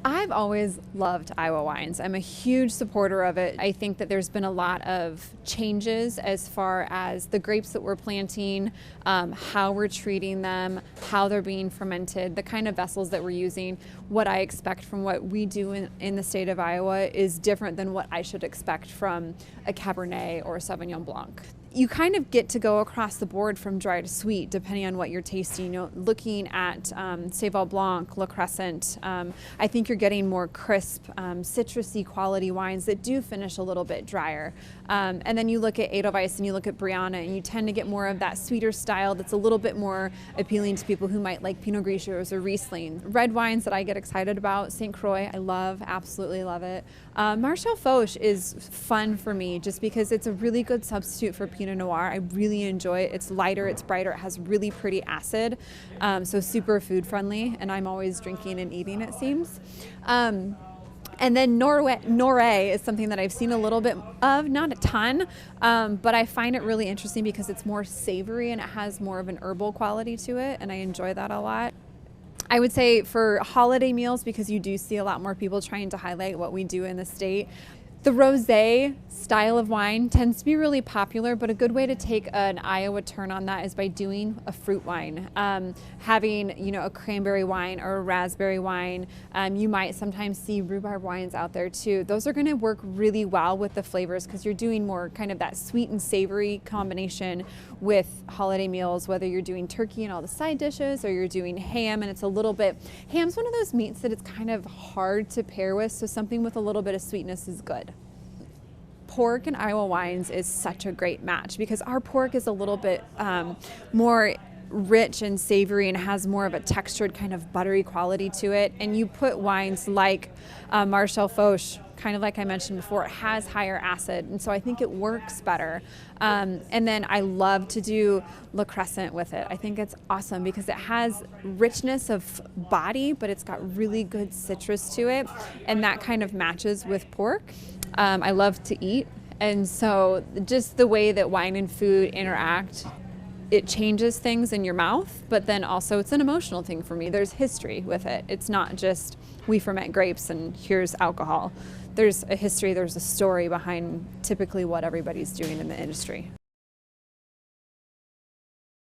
I've always loved Iowa wines. I'm a huge supporter of it. I think that there's been a lot of changes as far as the grapes that we're planting, how we're treating them, how they're being fermented, the kind of vessels that we're using. What I expect from what we do in the state of Iowa is different than what I should expect from a Cabernet or a Sauvignon Blanc. You kind of get to go across the board from dry to sweet depending on what you're tasting. Looking at Sauvignon Blanc, Le Crescent, I think you're getting more crisp, citrusy quality wines that do finish a little bit drier. And then you look at Edelweiss and you look at Brianna, and you tend to get more of that sweeter style that's a little bit more appealing to people who might like Pinot Grigios or Riesling. Red wines that I get excited about, St. Croix, I love, absolutely love it. Marechal Foch is fun for me just because it's a really good substitute for Pinot Noir. I really enjoy it. It's lighter, it's brighter, it has really pretty acid, so super food friendly, and I'm always drinking and eating, it seems. And then Noré is something that I've seen a little bit of, not a ton, but I find it really interesting because it's more savory and it has more of an herbal quality to it, and I enjoy that a lot. I would say for holiday meals, because you do see a lot more people trying to highlight what we do in the state, the rosé style of wine tends to be really popular, but a good way to take an Iowa turn on that is by doing a fruit wine. Having, a cranberry wine or a raspberry wine. You might sometimes see rhubarb wines out there too. Those are going to work really well with the flavors because you're doing more kind of that sweet and savory combination with holiday meals, whether you're doing turkey and all the side dishes or you're doing ham and it's a little bit, ham's one of those meats that it's kind of hard to pair with, so something with a little bit of sweetness is good. Pork and Iowa wines is such a great match because our pork is a little bit more rich and savory and has more of a textured kind of buttery quality to it. And you put wines like Marechal Foch, kind of like I mentioned before, it has higher acid, and so I think it works better. And then I love to do Le Crescent with it. I think it's awesome because it has richness of body, but it's got really good citrus to it, and that kind of matches with pork. I love to eat, and so just the way that wine and food interact, it changes things in your mouth, but then also it's an emotional thing for me. There's history with it. It's not just we ferment grapes and here's alcohol. There's a history, there's a story behind typically what everybody's doing in the industry.